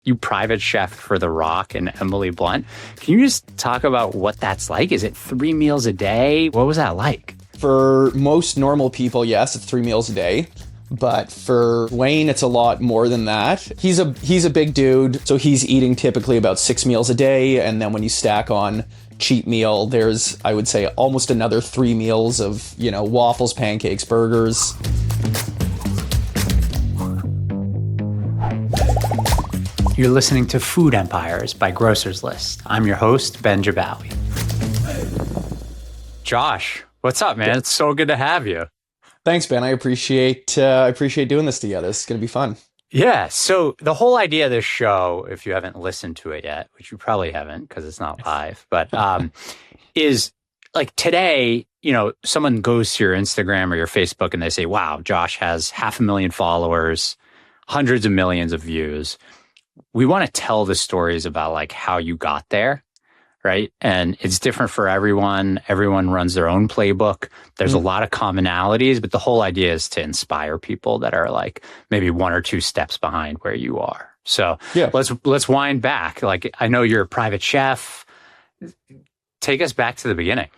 you private chef for The Rock and Emily Blunt. Can you just talk about what that's like? Is it 3 meals a day? What was that like? For most normal people, yes, it's 3 meals a day. But for Dwayne, it's a lot more than that. He's a big dude, so he's eating typically about 6 meals a day. And then when you stack on cheat meal, there's, I would say, almost another 3 meals of, waffles, pancakes, burgers. You're listening to Food Empires by Grocer's List. I'm your host, Ben Jabawi. Josh, what's up, man? It's so good to have you. Thanks, Ben. I appreciate doing this together. It's going to be fun. Yeah. So the whole idea of this show, if you haven't listened to it yet, which you probably haven't because it's not live, but is like today, someone goes to your Instagram or your Facebook and they say, wow, Josh has 500,000 followers, hundreds of millions of views. We want to tell the stories about like how you got there. Right. And it's different for everyone. Everyone runs their own playbook. There's a lot of commonalities, but the whole idea is to inspire people that are like maybe 1 or 2 steps behind where you are. So let's wind back. Like, I know you're a private chef. Take us back to the beginning.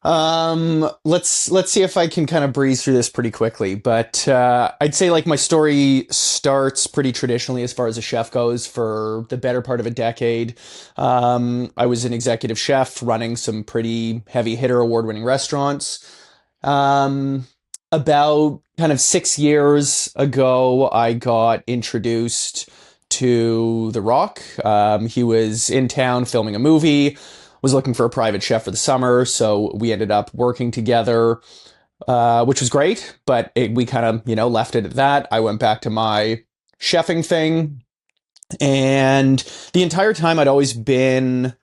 Let's see if I can kind of breeze through this pretty quickly, but I'd say like my story starts pretty traditionally as far as a chef goes. For the better part of a decade, I was an executive chef running some pretty heavy hitter award-winning restaurants. About kind of 6 years ago, I got introduced to The Rock. He was in town filming a movie. Was looking for a private chef for the summer, so we ended up working together, which was great, but we kind of, left it at that. I went back to my chefing thing, and the entire time I'd always been,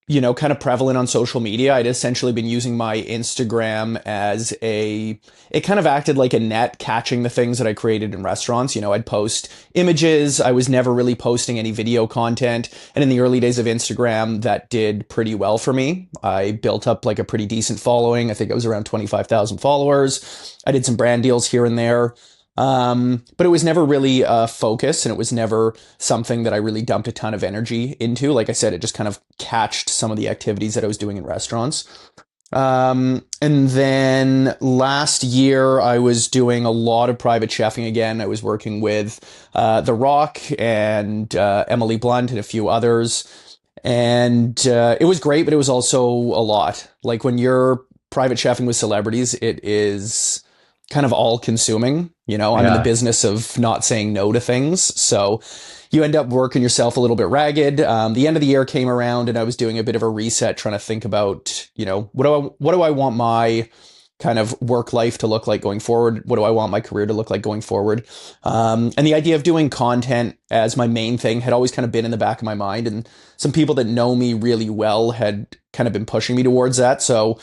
kind of prevalent on social media. I'd essentially been using my Instagram as it kind of acted like a net catching the things that I created in restaurants. I'd post images. I was never really posting any video content. And in the early days of Instagram, that did pretty well for me. I built up like a pretty decent following. I think I was around 25,000 followers. I did some brand deals here and there. But it was never really a focus, and it was never something that I really dumped a ton of energy into. Like I said, it just kind of catched some of the activities that I was doing in restaurants. And then last year I was doing a lot of private chefing again. I was working with, The Rock and, Emily Blunt and a few others. And, it was great, but it was also a lot. Like when you're private chefing with celebrities, it is kind of all consuming. I'm in the business of not saying no to things. So you end up working yourself a little bit ragged. The end of the year came around and I was doing a bit of a reset, trying to think about, what do I want my kind of work life to look like going forward? What do I want my career to look like going forward? And the idea of doing content as my main thing had always kind of been in the back of my mind. And some people that know me really well had kind of been pushing me towards that. So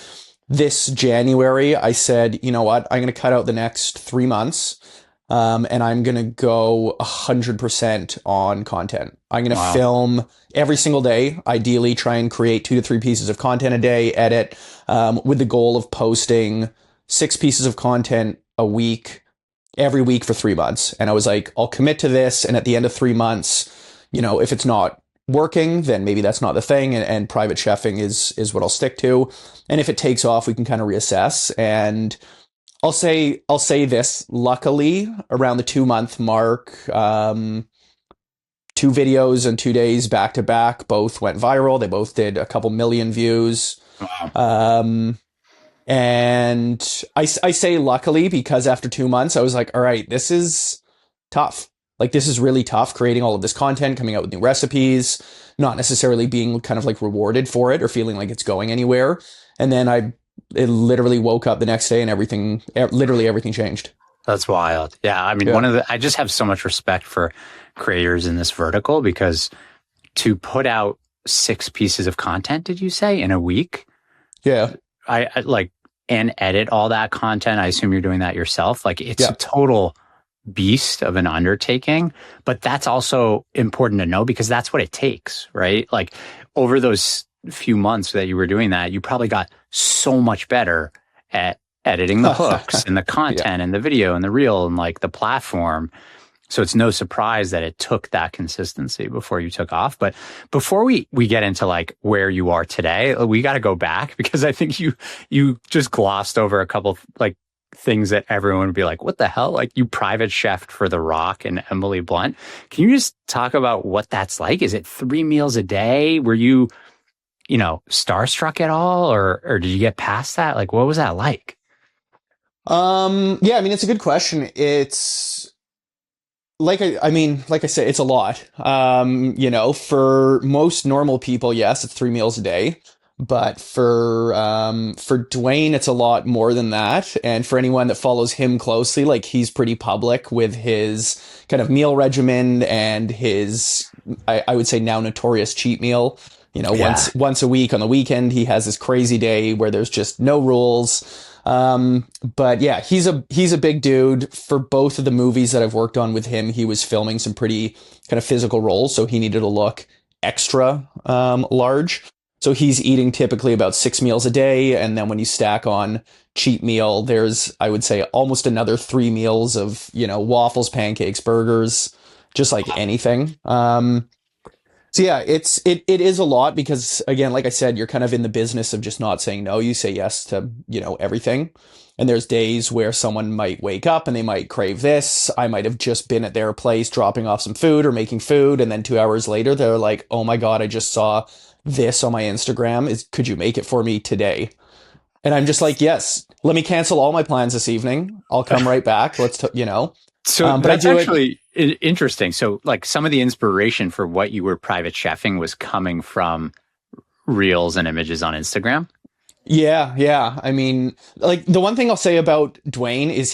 this January, I said, you know what, I'm going to cut out the next 3 months, and I'm going to go 100% on content. I'm going to film every single day, ideally try and create 2 to 3 pieces of content a day, edit, with the goal of posting 6 pieces of content a week, every week for 3 months. And I was like, I'll commit to this. And at the end of 3 months, if it's not working, then maybe that's not the thing, and private chefing is what I'll stick to. And if it takes off, we can kind of reassess. And I'll say this, luckily around the 2-month mark, 2 videos in 2 days back to back both went viral. They both did a couple million views. Wow. And I say luckily because after 2 months I was like, all right, this is tough. Like, this is really tough, creating all of this content, coming out with new recipes, not necessarily being kind of like rewarded for it or feeling like it's going anywhere. And then it literally woke up the next day and literally everything changed. That's wild. Yeah. I mean, I just have so much respect for creators in this vertical, because to put out 6 pieces of content, did you say, in a week? Yeah. I like, and edit all that content. I assume you're doing that yourself. Like, it's a total beast of an undertaking, but that's also important to know because that's what it takes, right? Like, over those few months that you were doing that, you probably got so much better at editing the hooks and the content and the video and the reel and like the platform. So it's no surprise that it took that consistency before you took off. But before we get into like where you are today, we got to go back because I think you just glossed over a couple like things that everyone would be like, what the hell? Like you private chefed for The Rock and Emily Blunt. Can you just talk about what that's like? Is it 3 meals a day? Were you, starstruck at all or did you get past that? Like, what was that like? Yeah, I mean, it's a good question. It's like like I said, it's a lot. For most normal people, yes, it's 3 meals a day. But for Dwayne, it's a lot more than that. And for anyone that follows him closely, like he's pretty public with his kind of meal regimen and his, I would say now notorious cheat meal. Once a week on the weekend, he has this crazy day where there's just no rules. But yeah, he's a big dude. For both of the movies that I've worked on with him, he was filming some pretty kind of physical roles, so he needed to look extra large. So he's eating typically about 6 meals a day, and then when you stack on cheat meal, there's, I would say, almost another 3 meals of waffles, pancakes, burgers, just like anything. So yeah, it is a lot because again, like I said, you're kind of in the business of just not saying no. You say yes to, everything. And there's days where someone might wake up and they might crave this. I might have just been at their place dropping off some food or making food. And then 2 hours later, they're like, oh my God, I just saw this on my Instagram. Could you make it for me today? And I'm just like, yes, let me cancel all my plans this evening. I'll come right back. So that's actually interesting. So like some of the inspiration for what you were private chefing was coming from reels and images on Instagram. Yeah. I mean, like the one thing I'll say about Dwayne is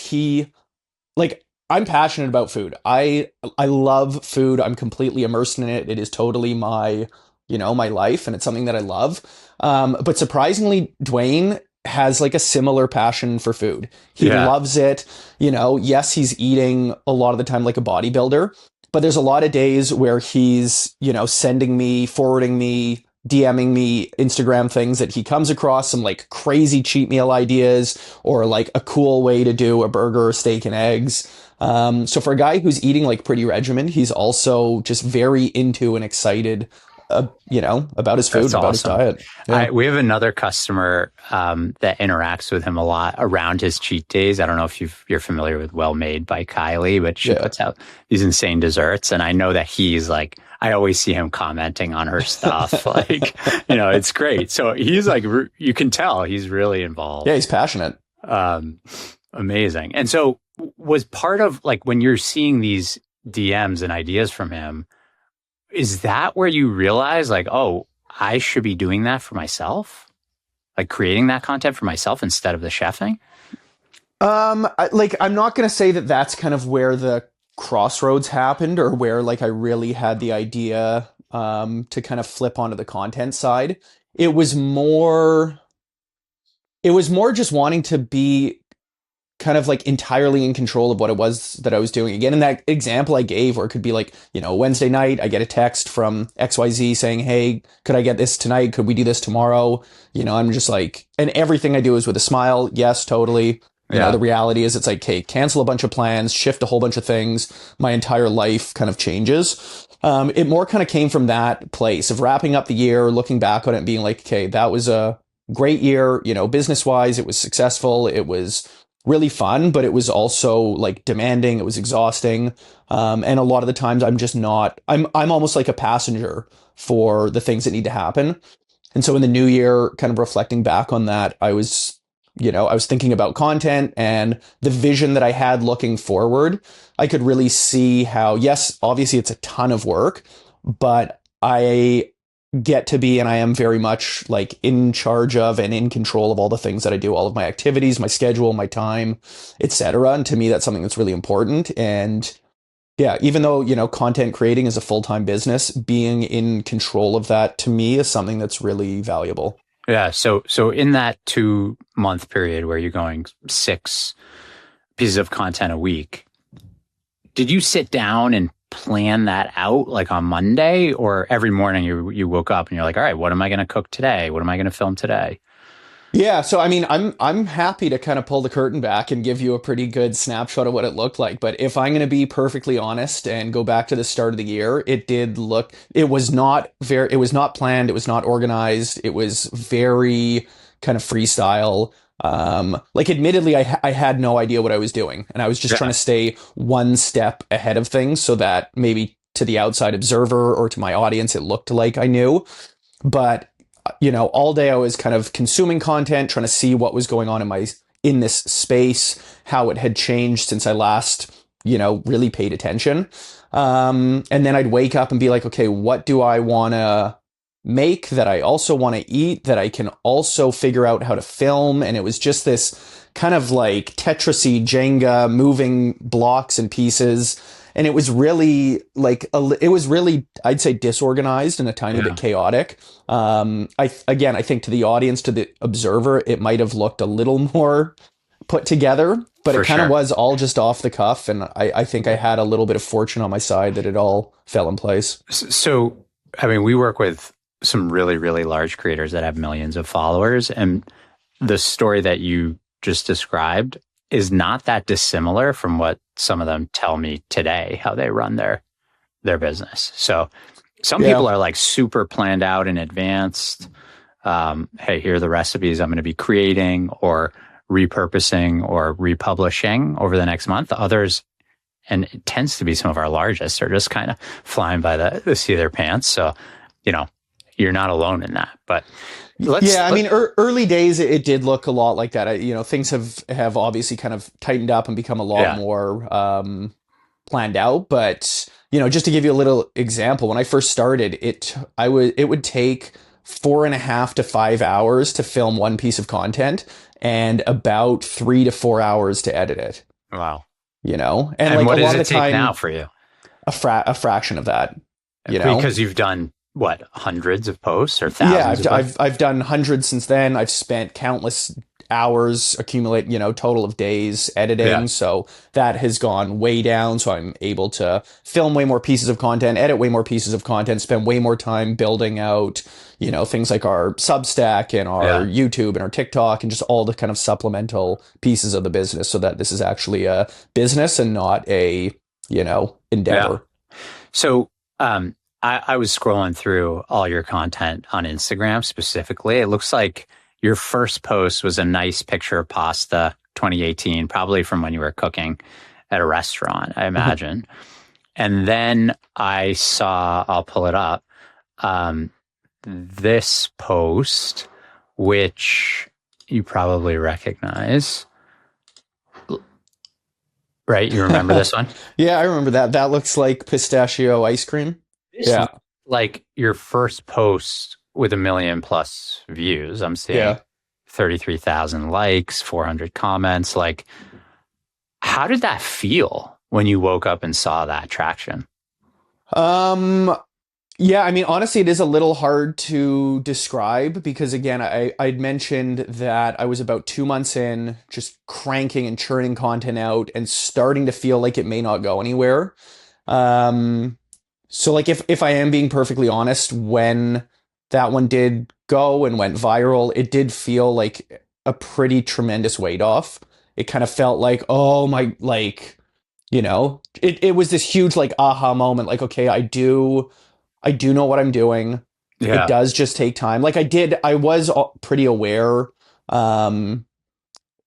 I'm passionate about food. I love food. I'm completely immersed in it. It is totally my life, and it's something that I love. But surprisingly, Dwayne has like a similar passion for food. He loves it. Yes, he's eating a lot of the time like a bodybuilder, but there's a lot of days where he's, sending me, forwarding me, DMing me Instagram things that he comes across some like crazy cheat meal ideas or like a cool way to do a burger, steak and eggs. So for a guy who's eating like pretty regimen, he's also just very into and excited about his food, about his diet. Yeah. We have another customer that interacts with him a lot around his cheat days. I don't know if you're familiar with Well Made by Kylie, but she puts out these insane desserts. And I know that he's like, I always see him commenting on her stuff. Like, it's great. So he's like, you can tell he's really involved. Yeah, he's passionate. Amazing. And so was part of like when you're seeing these DMs and ideas from him, is that where you realize like, oh, I should be doing that for myself? Like creating that content for myself instead of the chefing? I'm not going to say that that's kind of where the crossroads happened or where like I really had the idea to kind of flip onto the content side. It was more just wanting to be kind of like entirely in control of what it was that I was doing. Again, in that example I gave, where it could be like, Wednesday night, I get a text from XYZ saying, hey, could I get this tonight? Could we do this tomorrow? I'm just like, and everything I do is with a smile. Yes, totally. The reality is it's like, okay, cancel a bunch of plans, shift a whole bunch of things. My entire life kind of changes. It more kind of came from that place of wrapping up the year, looking back on it and being like, okay, that was a great year, business wise, it was successful. It was really fun, but it was also like demanding. It was exhausting. And a lot of the times I'm almost like a passenger for the things that need to happen. And so in the new year, kind of reflecting back on that, I was thinking about content and the vision that I had looking forward. I could really see how, yes, obviously it's a ton of work, but I get to be, and I am very much like in charge of and in control of all the things that I do, all of my activities, my schedule, my time, etc. And to me, that's something that's really important. And yeah, even though, content creating is a full-time business, being in control of that to me is something that's really valuable. Yeah. So in that 2-month period where you're going 6 pieces of content a week, did you sit down and plan that out like on Monday, or every morning you woke up and you're like, all right, what am I going to cook today? What am I going to film today? Yeah, so I mean, I'm happy to kind of pull the curtain back and give you a pretty good snapshot of what it looked like. But if I'm going to be perfectly honest and go back to the start of the year, it was not it was not planned, it was not organized, it was very kind of freestyle. Like admittedly, I had no idea what I was doing, and I was just trying Yeah, to stay one step ahead of things so that maybe to the outside observer or to my audience, it looked like I knew. But all day I was kind of consuming content, trying to see what was going on in this space, how it had changed since I last, really paid attention. And then I'd wake up and be like, okay, what do I want to make that I also want to eat that I can also figure out how to film? And it was just this kind of like Tetrisy Jenga moving blocks and pieces. And it was really I'd say disorganized and a tiny yeah, bit chaotic. I think to the audience, to the observer, it might have looked a little more put together, but it for kind of sure. was all just off the cuff. And I think I had a little bit of fortune on my side that it all fell in place. So, I mean, we work with some really, really large creators that have millions of followers, and the story that you just described is not that dissimilar from what some of them tell me today, how they run their business. So some people Yeah. are like super planned out in advance. Hey, here are the recipes I'm going to be creating or repurposing or republishing over the next month. Others, and it tends to be some of our largest, are just kind of flying by the seat of their pants. So, you know, you're not alone in that. But Yeah, I mean, early days it did look a lot like that. Things have obviously kind of tightened up and become a lot yeah, more planned out. But just to give you a little example, when I first started, it would take 4.5 to 5 hours to film one piece of content, and about 3 to 4 hours to edit it. wow. And And like a what does lot of it the take now time, for you? a fraction of that. You know, Because you've done what, hundreds of posts or Yeah, thousands of posts? I've done hundreds since then. I've spent countless hours accumulate, total of days Yeah, editing. So that has gone way down. So I'm able to film way more pieces of content, edit way more pieces of content, spend way more time building out, things like our Substack and our yeah, YouTube and our TikTok and just all the kind of supplemental pieces of the business so that this is actually a business and not a, yeah. endeavor. So, I was scrolling through all your content on Instagram specifically. It looks like your first post was a nice picture of pasta 2018, probably from when you were cooking at a restaurant, I imagine. And then I saw, I'll pull it up, um, this post, which you probably recognize, right? You remember this one? Yeah, I remember that. That looks like pistachio ice cream. This Yeah. looks like your first post with a million plus views. I'm seeing Yeah. 33,000 likes, 400 comments. Like, how did that feel when you woke up and saw that traction? Um, yeah, I mean, honestly, it is a little hard to describe because again, I'd mentioned that I was about 2 months in, just cranking and churning content out and starting to feel like it may not go anywhere. Um, so like if I am being perfectly honest, when that one did go and went viral, it did feel like a pretty tremendous weight off. It kind of felt like, oh my, like, it was this huge like aha moment, like, okay, I do know what I'm doing. It Yeah. does just take time. Like I was pretty aware um,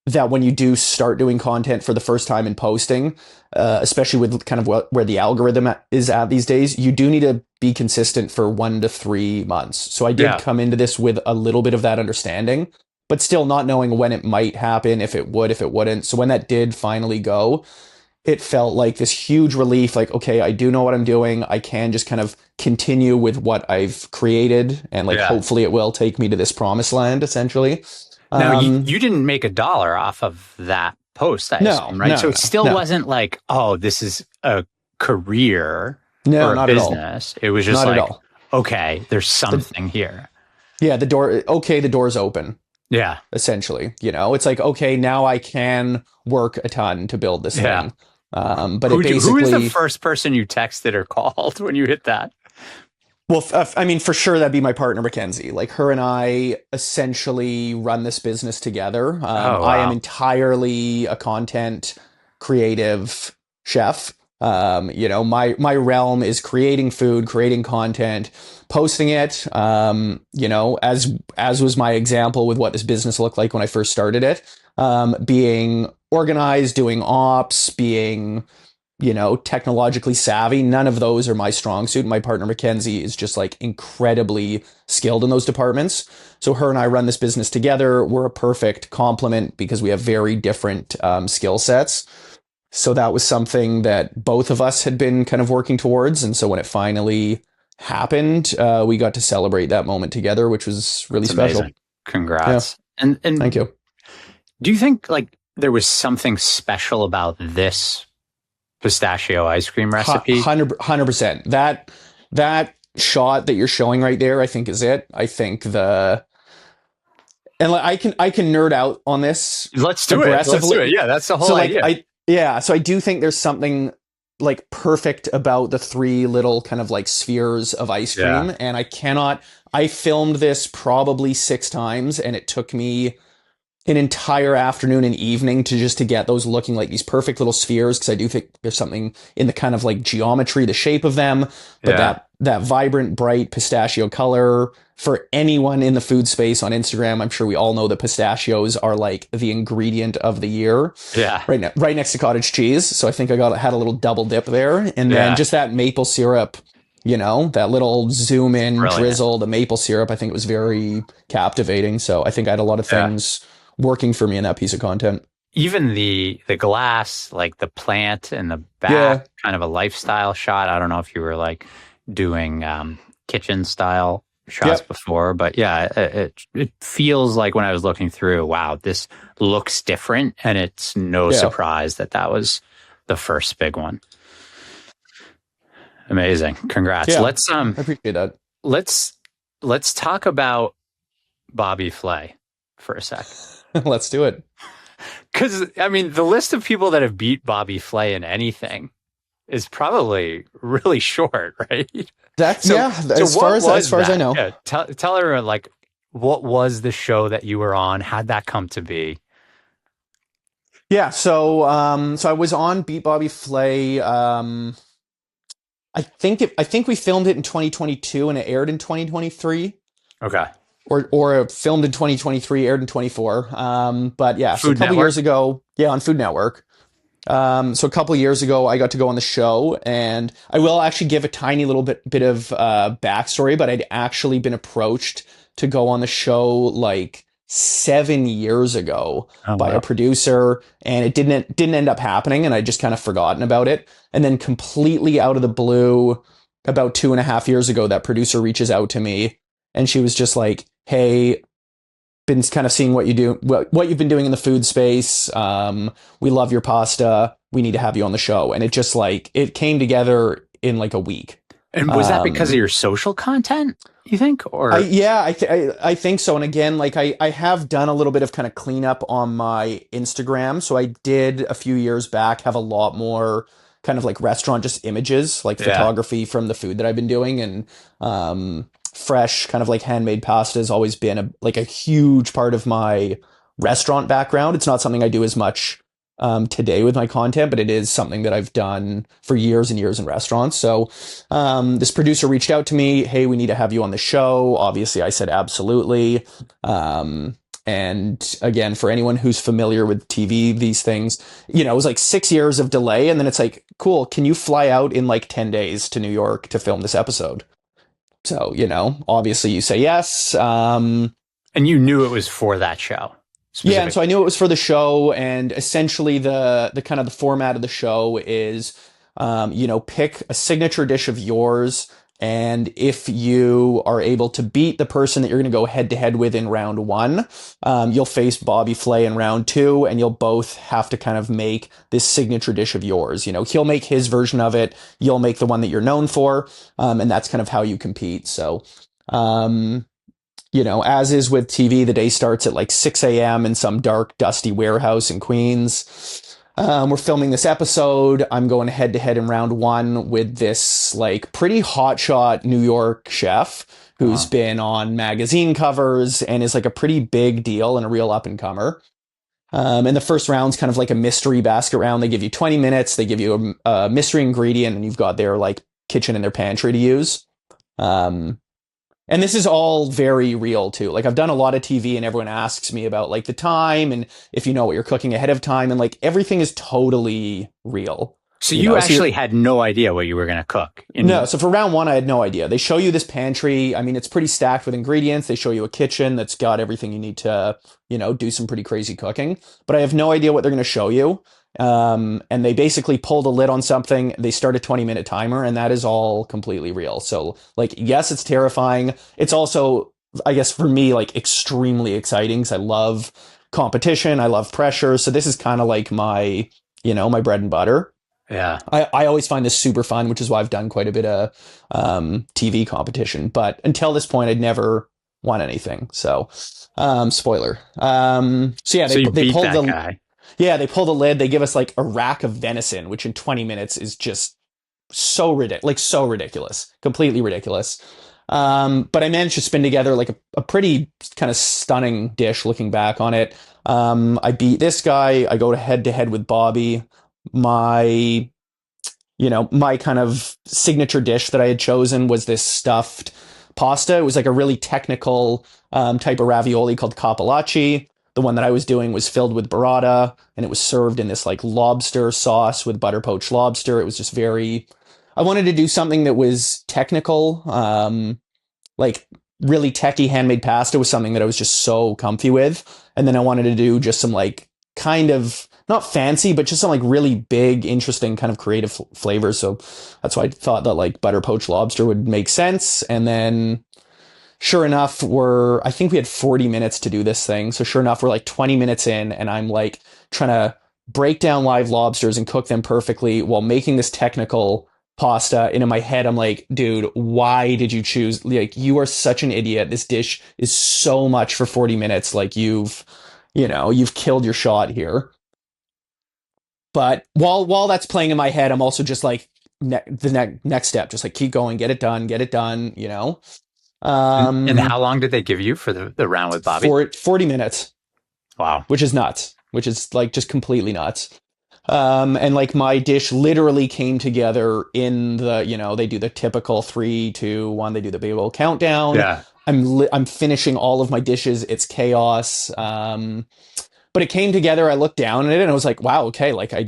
that when you do start doing content for the first time and posting, especially with kind of where the algorithm is at these days, you do need to be consistent for 1 to 3 months. So I did Yeah. come into this with a little bit of that understanding, but still not knowing when it might happen, if it would, if it wouldn't. So when that did finally go, it felt like this huge relief, like, okay, I do know what I'm doing. I can just kind of continue with what I've created, and like Yeah. hopefully it will take me to this promised land, essentially. Now, um you didn't make a dollar off of that post, I no assume, right? no So no it no still no wasn't like, oh, this is a career no or a not at all, business. It was just not at like, all. okay, there's the something here. Yeah, the door's open, Yeah. essentially. It's like, okay, now I can work a ton to build this Yeah. thing. But it Who is the basically, first person you texted or called when you hit that? Well, I mean, for sure, that'd be my partner, Mackenzie. Like her and I essentially run this business together. Oh, I am wow. entirely a content creative chef. My realm is creating food, creating content, posting it. As was my example with what this business looked like when I first started it. Being organized, doing ops, being technologically savvy. None of those are my strong suit. My partner Mackenzie is just like incredibly skilled in those departments. So her and I run this business together. We're a perfect complement because we have very different skill sets. So that was something that both of us had been kind of working towards. And so when it finally happened, we got to celebrate that moment together, which was really That's special. amazing. Yeah, Congrats. thank And you. do you think like there was something special about this pistachio ice cream recipe? 100%. That shot that you're showing right there, I think is it. I think the and like I can nerd out on this Let's do it. Let's do it. aggressively. Yeah, that's the whole So like idea. I do think there's something like perfect about the three little kind of like spheres of ice Yeah. cream, and I filmed this probably 6 times, and it took me an entire afternoon and evening to get those looking like these perfect little spheres, because I do think there's something in the kind of like geometry, the shape of them, but Yeah. that vibrant, bright pistachio color. For anyone in the food space on Instagram, I'm sure we all know that pistachios are like the ingredient of the year, Yeah. right now, right next to cottage cheese. So I think had a little double dip there, and then Yeah. just that maple syrup. That little zoom in Brilliant. drizzle, the maple syrup, I think it was very captivating. So I think I had a lot of Yeah. things working for me in that piece of content. Even the glass, like the plant in the back, Yeah, kind of a lifestyle shot. I don't know if you were like doing kitchen style shots yep, before, but yeah, it feels like when I was looking through, wow, this looks different, and it's no yeah, surprise that that was the first big one. Amazing. Congrats. yeah. I appreciate that. Let's let's talk about Bobby Flay for a sec. Let's do it. Because I mean, the list of people that have beat Bobby Flay in anything is probably really short, right? That's So, yeah. so what As was far as I that? know. Yeah, tell everyone like what was the show that you were on? How'd that come to be? Yeah. So I was on Beat Bobby Flay. I think we filmed it in 2022 and it aired in 2023. Okay, Or filmed in 2023, aired in 24. But yeah, so a Food couple years Network. ago, yeah, on Food Network. So a couple years ago, I got to go on the show, and I will actually give a tiny little bit of backstory. But I'd actually been approached to go on the show like 7 years ago Oh by a wow. producer, and it didn't end up happening, and I just kind of forgotten about it. And then completely out of the blue, about 2.5 years ago, that producer reaches out to me, and she was just like, "Hey, been kind of seeing what you do, what you've been doing in the food space. We love your pasta. We need to have you on the show." And it just like it came together in like a week. And was that because of Um, your social content? You think, I or yeah, I think so. And again, like I have done a little bit of kind of cleanup on my Instagram. So I did a few years back have a lot more kind of like restaurant just images, like yeah, photography from the food that I've been doing, and fresh kind of like handmade pasta has always been a huge part of my restaurant background. It's not something I do as much today with my content, but it is something that I've done for years and years in restaurants. So this producer reached out to me. Hey, we need to have you on the show. Obviously, I said absolutely. And again, for anyone who's familiar with TV, these things, it was like 6 years of delay. And then it's like, cool, can you fly out in like 10 days to New York to film this episode? So, obviously you say yes. and you knew it was for that show Yeah, and so specifically. I knew it was for the show, and essentially the kind of the format of the show is, pick a signature dish of yours, and if you are able to beat the person that you're going to go head to head with in round one, you'll face Bobby Flay in round two, and you'll both have to kind of make this signature dish of yours. He'll make his version of it, you'll make the one that you're known for, and that's kind of how you compete. So. Um, as is with TV, the day starts at like 6 a.m. in some dark, dusty warehouse in Queens. We're filming this episode. I'm going head to head in round one with this like pretty hotshot New York chef who's Uh, been on magazine covers and is like a pretty big deal and a real up and comer. And the first round's kind of like a mystery basket round. They give you 20 minutes. They give you a mystery ingredient, and you've got their like kitchen and their pantry to use. Um, and this is all very real too. Like I've done a lot of TV and everyone asks me about like the time and if you know what you're cooking ahead of time and like everything is totally real. so You you know, so actually had no idea what you were going to cook. no, so for round one, I had no idea. They show you this pantry. I mean, it's pretty stacked with ingredients. They show you a kitchen that's got everything you need to, you know, do some pretty crazy cooking. But I have no idea what they're going to show you. And they basically pull the lid on something. They start a 20-minute timer, and that is all completely real. So, like, yes, it's terrifying. It's also, I guess, for me, like, extremely exciting because I love competition. I love pressure. So this is kind of like my, you know, my bread and butter. Yeah. I always find this super fun, which is why I've done quite a bit of TV competition. But until this point, I'd never won anything. So, spoiler. So yeah, So you they beat pulled that guy. yeah, they pull the lid. They give us like a rack of venison, which in 20 minutes is just so ridiculous, like so ridiculous, completely ridiculous. But I managed to spin together like a pretty kind of stunning dish looking back on it. I beat this guy. I go to head with Bobby. My my kind of signature dish that I had chosen was this stuffed pasta. It was like a really technical type of ravioli called cappellacci. The one that I was doing was filled with burrata, and it was served in this like lobster sauce with butter poached lobster. It was just very. I wanted to do something that was technical, like really techie handmade pasta was something that I was just so comfy with. And then I wanted to do just some like kind of not fancy, but just some like really big, interesting kind of creative flavors. So that's why I thought that like butter poached lobster would make sense. And then sure enough, I think we had 40 minutes to do this thing. So sure enough, we're like 20 minutes in and I'm like trying to break down live lobsters and cook them perfectly while making this technical pasta. And in my head, I'm like, dude, why did you choose? Like, you are such an idiot. This dish is so much for 40 minutes. Like you've killed your shot here. But while that's playing in my head, I'm also just like next step, just like keep going, get it done, you know? And how long did they give you for the round with Bobby? 40 minutes, Wow. which is nuts, which is like just completely nuts. And like my dish literally came together in they do the typical 3, 2, 1. They do the big old countdown. Yeah. I'm finishing all of my dishes. It's chaos. But it came together. I looked down at it and I was like, wow, okay. Like I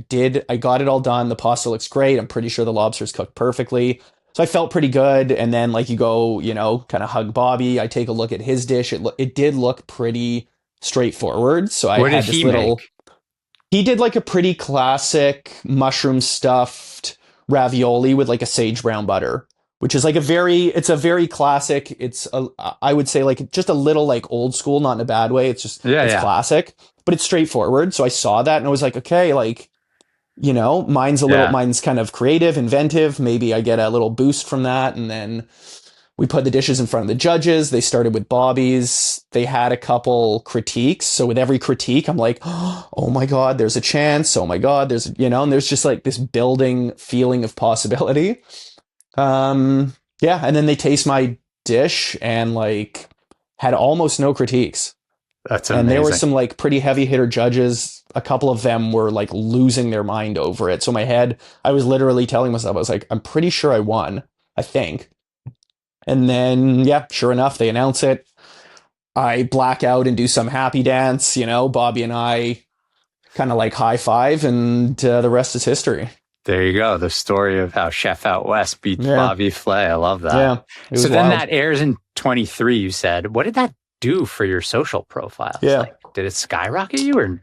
got it all done. The pasta looks great. I'm pretty sure the lobster's cooked perfectly. So I felt pretty good. And then like you go, kind of hug Bobby. I take a look at his dish. It did look pretty straightforward. So I What had did this he little. make? He did like a pretty classic mushroom stuffed ravioli with like a sage brown butter, which is like it's a very classic. I would say like just a little like old school, not in a bad way. Yeah, It's yeah. classic, but it's straightforward. So I saw that and I was like, okay, like, Yeah. mine's kind of creative, inventive. Maybe I get a little boost from that. And then we put the dishes in front of the judges. They started with Bobby's. They had a couple critiques. So with every critique, I'm like, oh my God, there's a chance. Oh my God, and there's just like this building feeling of possibility. Yeah. And then they taste my dish and like had almost no critiques. That's And there were amazing. some like pretty heavy hitter judges. A couple of them were like losing their mind over it. So in my head, I was literally telling myself, I was like, I'm pretty sure I won, I think. And then, yeah, sure enough, they announce it. I black out and do some happy dance. Bobby and I kind of like high five, and the rest is history. There you go. The story of how Chef Out West beat Yeah, Bobby Flay. I love that. yeah, it So was then wild. that airs in 23, you said. What did that do for your social profiles? Yeah. Like, did it skyrocket you or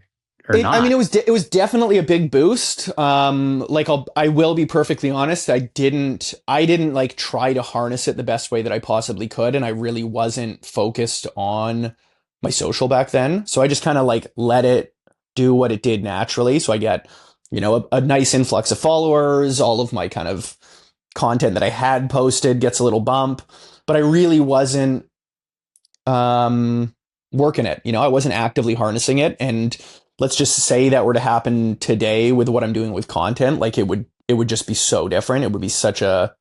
I mean, not? it was definitely a big boost. Like I will be perfectly honest. I didn't like try to harness it the best way that I possibly could, and I really wasn't focused on my social back then. So I just kind of like let it do what it did naturally. So I get, a nice influx of followers. All of my kind of content that I had posted gets a little bump, but I really wasn't working it. I wasn't actively harnessing it, and let's just say that were to happen today with what I'm doing with content, like it would just be so different. It would be such a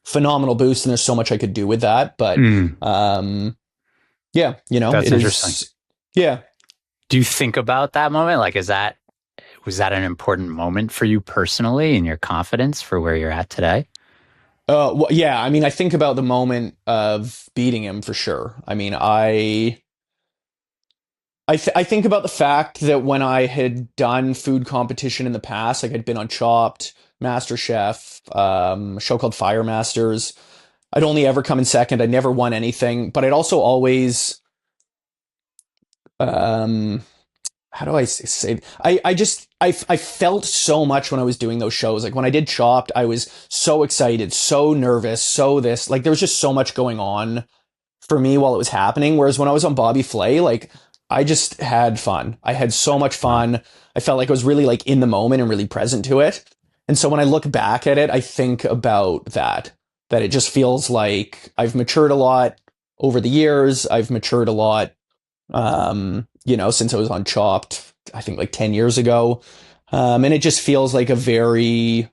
phenomenal boost, and there's so much I could do with that. But Mm, yeah, that's it interesting. is. Yeah. Do you think about that moment? Like, was that an important moment for you personally and your confidence for where you're at today? Well, yeah. I mean, I think about the moment of beating him for sure. I mean, I think about the fact that when I had done food competition in the past, like I'd been on Chopped, MasterChef, a show called Fire Masters. I'd only ever come in second. I never won anything, but I'd also always, um, how do I say? I felt so much when I was doing those shows. Like when I did Chopped, I was so excited, so nervous, so this. Like there was just so much going on for me while it was happening. Whereas when I was on Bobby Flay, like I just had fun. I had so much Wow. fun. I felt like I was really like in the moment and really present to it. And so when I look back at it, I think about that it just feels like I've matured a lot over the years. I've matured a lot, since I was on Chopped, I think like 10 years ago. And it just feels like a very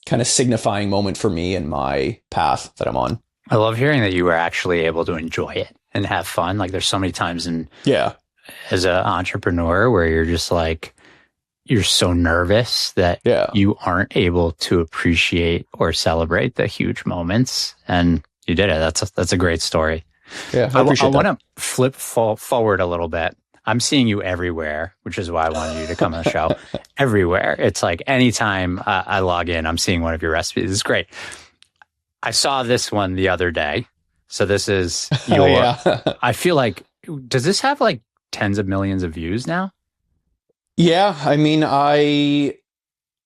kind of signifying moment for me in my path that I'm on. I love hearing that you were actually able to enjoy it and have fun. Like, there's so many times in Yeah. as an entrepreneur where you're just like, you're so nervous that Yeah. you aren't able to appreciate or celebrate the huge moments. And you did it. That's a great story. Yeah. I I appreciate want that. to flip forward a little bit. I'm seeing you everywhere, which is why I wanted you to come on the show. Everywhere. It's like anytime I log in, I'm seeing one of your recipes. It's great. I saw this one the other day. So this is Oh your, yeah. I feel like, does this have like tens of millions of views now? Yeah, I mean, I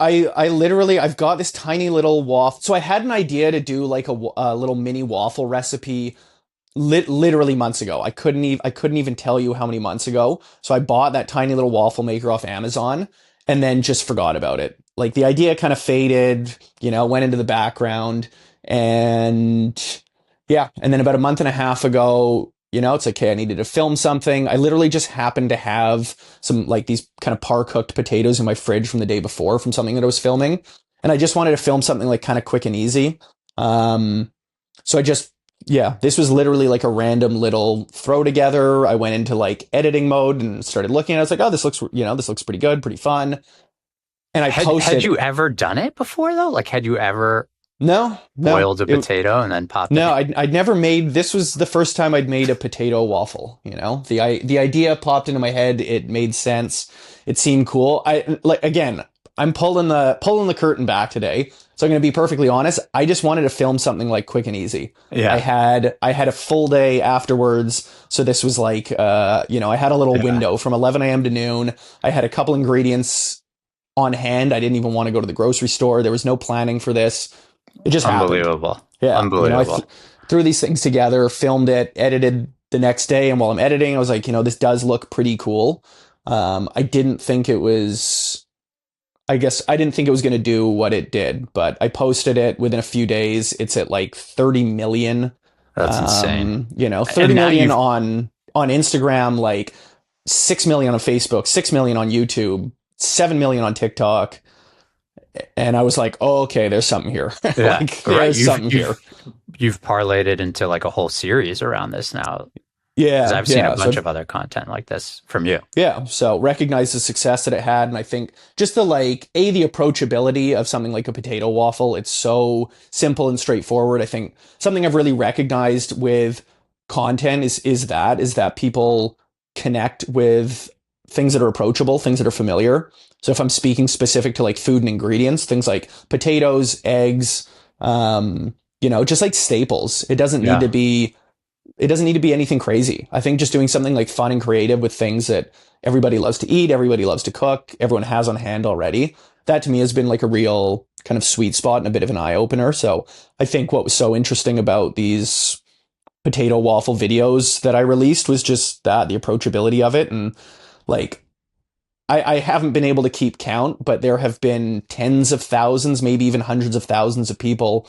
literally I've got this tiny little waffle. So I had an idea to do like a little mini waffle recipe literally months ago. I couldn't even tell you how many months ago. So I bought that tiny little waffle maker off Amazon and then just forgot about it. Like the idea kind of faded, went into the background, and yeah, and then about a month and a half ago, it's like, okay, I needed to film something. I literally just happened to have some like these kind of par cooked potatoes in my fridge from the day before from something that I was filming. And I just wanted to film something like kind of quick and easy. So I just, yeah, this was literally like a random little throw together. I went into like editing mode and started looking at it. I was like, oh, this looks pretty good, pretty fun. And I Had posted, you ever done it before though? Like, had you ever no, no, boiled a potato and then popped it no, in? I'd never made, this was the first time I'd made a potato waffle, the idea popped into my head. It made sense. It seemed cool. I like, again, I'm pulling the curtain back today. So I'm going to be perfectly honest. I just wanted to film something like quick and easy. I Yeah. had, I had a full day afterwards. So this was like, I had a little Yeah. window from 11 a.m. to noon. I had a couple ingredients on hand. I didn't even want to go to the grocery store. There was no planning for this. It just happened. Unbelievable. Yeah, I Unbelievable. threw these things together, filmed it, edited the next day, and while I'm editing, I was like, this does look pretty cool. I didn't think it was. I guess I didn't think it was going to do what it did, but I posted it within a few days. It's at like 30 million. That's insane. 30 And now million you've on Instagram, like 6 million on Facebook, 6 million on YouTube, 7 million on TikTok. And I was like, oh, okay, there's something here. yeah, Like right. there's something here. You've parlayed it into like a whole series around this now. Because Yeah, I've seen a yeah. bunch So of other content like this from you. yeah, so recognize the success that it had, and I think just the like the approachability of something like a potato waffle. It's so simple and straightforward. I think something I've really recognized with content is that people connect with things that are approachable, things that are familiar. So if I'm speaking specific to like food and ingredients, things like potatoes, eggs, just like staples. Yeah. It doesn't need to be anything crazy. I think just doing something like fun and creative with things that everybody loves to eat, everybody loves to cook, everyone has on hand already. That to me has been like a real kind of sweet spot and a bit of an eye opener. So I think what was so interesting about these potato waffle videos that I released was just that the approachability of it. And like, I haven't been able to keep count, but there have been tens of thousands, maybe even hundreds of thousands of people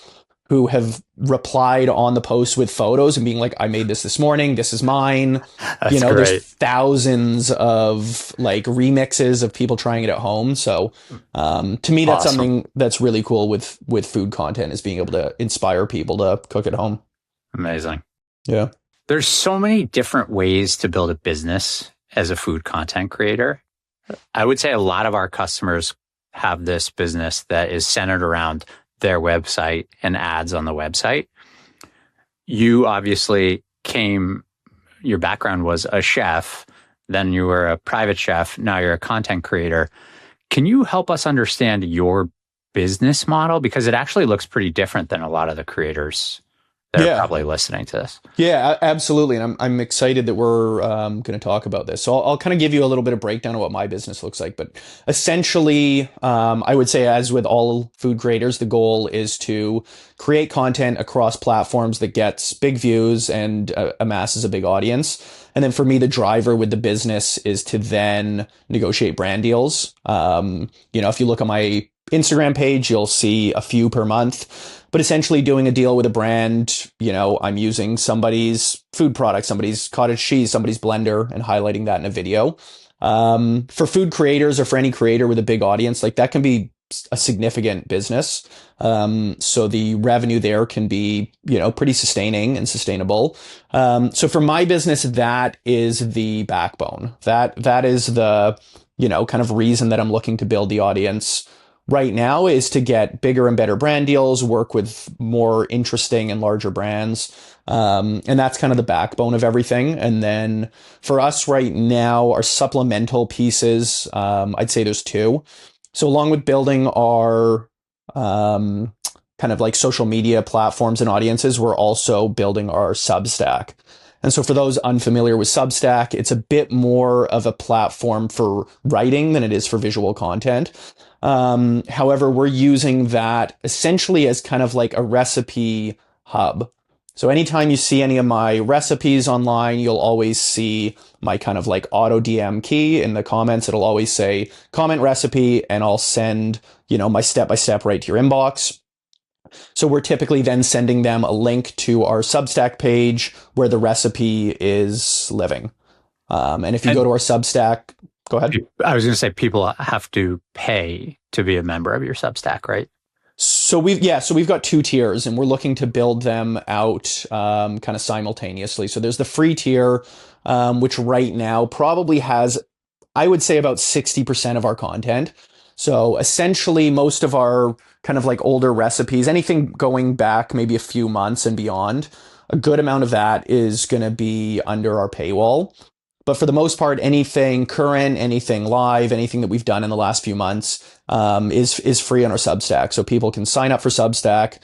who have replied on the post with photos and being like, I made this morning. This is mine. That's There's great. thousands of like remixes of people trying it at home. So to me, that's Awesome. something that's really cool with food content, is being able to inspire people to cook at home. Amazing. Yeah. There's so many different ways to build a business as a food content creator. I would say a lot of our customers have this business that is centered around their website and ads on the website. You obviously your background was a chef, then you were a private chef, now you're a content creator. Can you help us understand your business model? Because it actually looks pretty different than a lot of the creators that are Yeah. probably listening to this. Yeah, absolutely. And I'm excited that we're going to talk about this. So I'll kind of give you a little bit of breakdown of what my business looks like. But essentially, I would say, as with all food creators, the goal is to create content across platforms that gets big views and amasses a big audience. And then for me, the driver with the business is to then negotiate brand deals. If you look at my Instagram page, you'll see a few per month. But essentially doing a deal with a brand, I'm using somebody's food product, somebody's cottage cheese, somebody's blender, and highlighting that in a video. For food creators, or for any creator with a big audience, like that can be a significant business. So the revenue there can be, pretty sustaining and sustainable. So for my business, that is the backbone. That is the, kind of reason that I'm looking to build the audience right now, is to get bigger and better brand deals, work with more interesting and larger brands. And that's kind of the backbone of everything. And then for us right now, our supplemental pieces, I'd say there's two. So along with building our kind of like social media platforms and audiences, we're also building our Substack. And so for those unfamiliar with Substack, it's a bit more of a platform for writing than it is for visual content. However, we're using that essentially as kind of like a recipe hub. So anytime you see any of my recipes online, you'll always see my kind of like auto DM key in the comments. It'll always say comment recipe, and I'll send, my step-by-step right to your inbox. So we're typically then sending them a link to our Substack page where the recipe is living. And if you go to our Substack, go ahead. I was going to say, people have to pay to be a member of your Substack, right? So we've got two tiers, and we're looking to build them out kind of simultaneously. So there's the free tier, which right now probably has, I would say, about 60% of our content. So essentially, most of our kind of like older recipes, anything going back maybe a few months and beyond, a good amount of that is going to be under our paywall. But for the most part, anything current, anything live, anything that we've done in the last few months is free on our Substack. So people can sign up for Substack,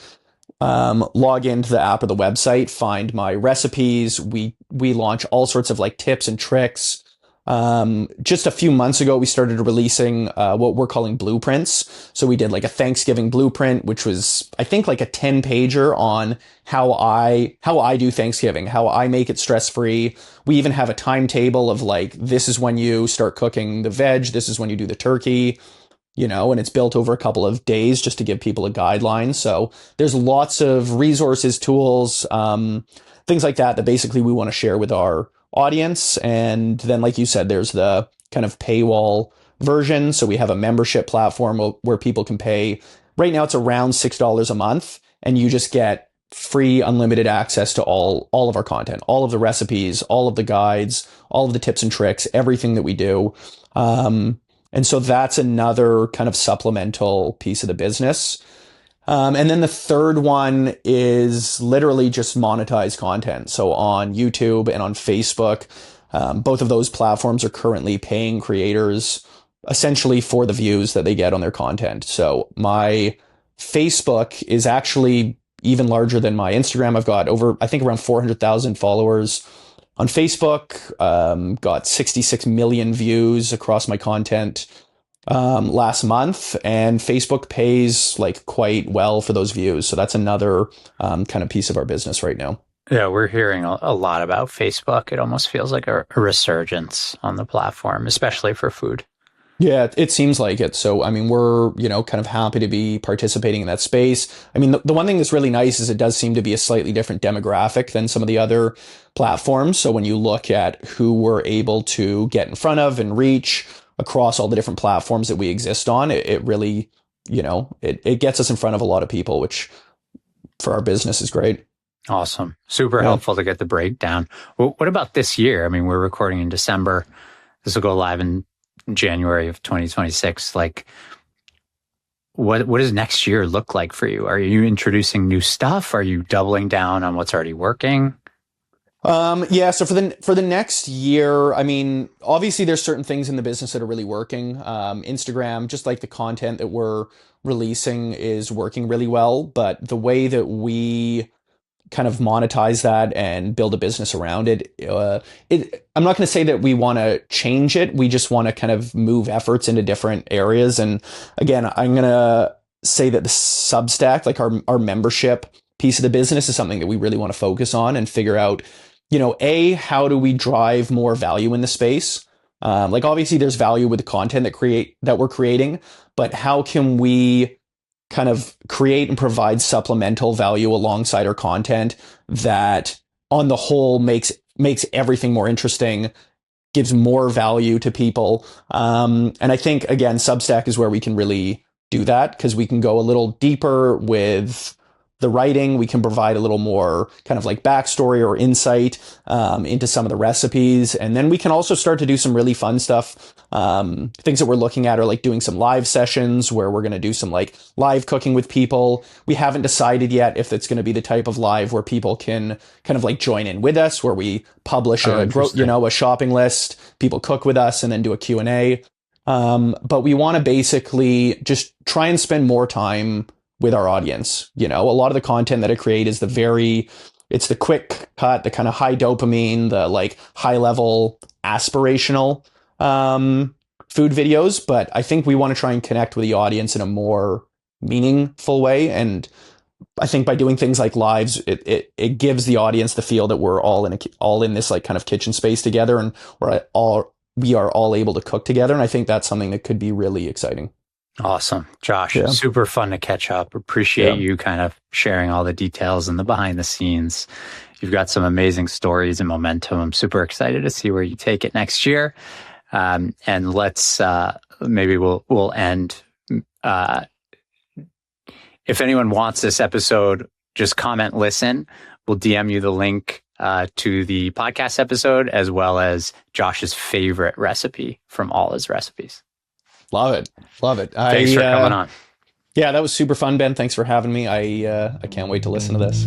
log into the app or the website, find my recipes. We launch all sorts of like tips and tricks. Just a few months ago, we started releasing what we're calling blueprints. So we did like a Thanksgiving blueprint, which was, I think, like a 10-pager on how I do Thanksgiving, how I make it stress-free. We even have a timetable of like, this is when you start cooking the veg, this is when you do the turkey, and it's built over a couple of days just to give people a guideline. So there's lots of resources, tools, things like that basically we want to share with our audience. And then, like you said, there's the kind of paywall version. So we have a membership platform where people can pay. Right now, it's around $6 a month, and you just get free, unlimited access to all of our content, all of the recipes, all of the guides, all of the tips and tricks, everything that we do. And so that's another kind of supplemental piece of the business. And then the third one is literally just monetized content. So on YouTube and on Facebook, both of those platforms are currently paying creators essentially for the views that they get on their content. So my Facebook is actually even larger than my Instagram. I've got I think around 400,000 followers on Facebook, got 66 million views across my content last month, and Facebook pays like quite well for those views. So that's another kind of piece of our business right now. Yeah, we're hearing a lot about Facebook. It almost feels like a resurgence on the platform, especially for food. Yeah, it seems like it. So, I mean, we're, kind of happy to be participating in that space. I mean, the one thing that's really nice is it does seem to be a slightly different demographic than some of the other platforms. So when you look at who we're able to get in front of and reach across all the different platforms that we exist on, it really, it gets us in front of a lot of people, which for our business is great. Awesome. Super helpful to get the breakdown. Well, what about this year? I mean, we're recording in December. This will go live in January of 2026. Like, what does next year look like for you? Are you introducing new stuff? Are you doubling down on what's already working? Yeah, so for the next year, I mean, obviously there's certain things in the business that are really working. Instagram, just like the content that we're releasing is working really well, but the way that we kind of monetize that and build a business around it. I'm not going to say that we want to change it. We just want to kind of move efforts into different areas. And again, I'm going to say that the Substack, like our membership piece of the business, is something that we really want to focus on and figure out, how do we drive more value in the space? Like obviously there's value with the content that we're creating, but how can we kind of create and provide supplemental value alongside our content that on the whole makes everything more interesting, gives more value to people. And I think, again, Substack is where we can really do that because we can go a little deeper with the writing. We can provide a little more kind of like backstory or insight into some of the recipes. And then we can also start to do some really fun stuff. Things that we're looking at are like doing some live sessions where we're going to do some like live cooking with people. We haven't decided yet if it's going to be the type of live where people can kind of like join in with us, where we publish a shopping list, people cook with us and then do a Q&A. But we want to basically just try and spend more time with our audience. A lot of the content that I create is it's the quick cut, the kind of high dopamine, the like high level aspirational food videos. But I think we want to try and connect with the audience in a more meaningful way. And I think by doing things like lives, it gives the audience the feel that we're all in this like kind of kitchen space together, and we are all able to cook together. And I think that's something that could be really exciting. Awesome. Josh, super fun to catch up. Appreciate you kind of sharing all the details and the behind the scenes. You've got some amazing stories and momentum. I'm super excited to see where you take it next year. And let's, maybe we'll end. If anyone wants this episode, just comment, listen. We'll DM you the link to the podcast episode, as well as Josh's favorite recipe from all his recipes. Love it. Thanks for coming on. Yeah, that was super fun, Ben. Thanks for having me. I can't wait to listen to this.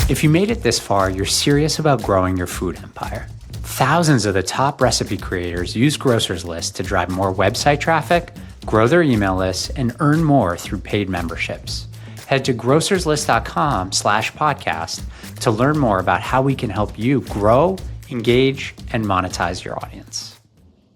If you made it this far, you're serious about growing your food empire. Thousands of the top recipe creators use Grocer's List to drive more website traffic, grow their email lists, and earn more through paid memberships. Head to grocerslist.com/podcast to learn more about how we can help you grow, engage, and monetize your audience.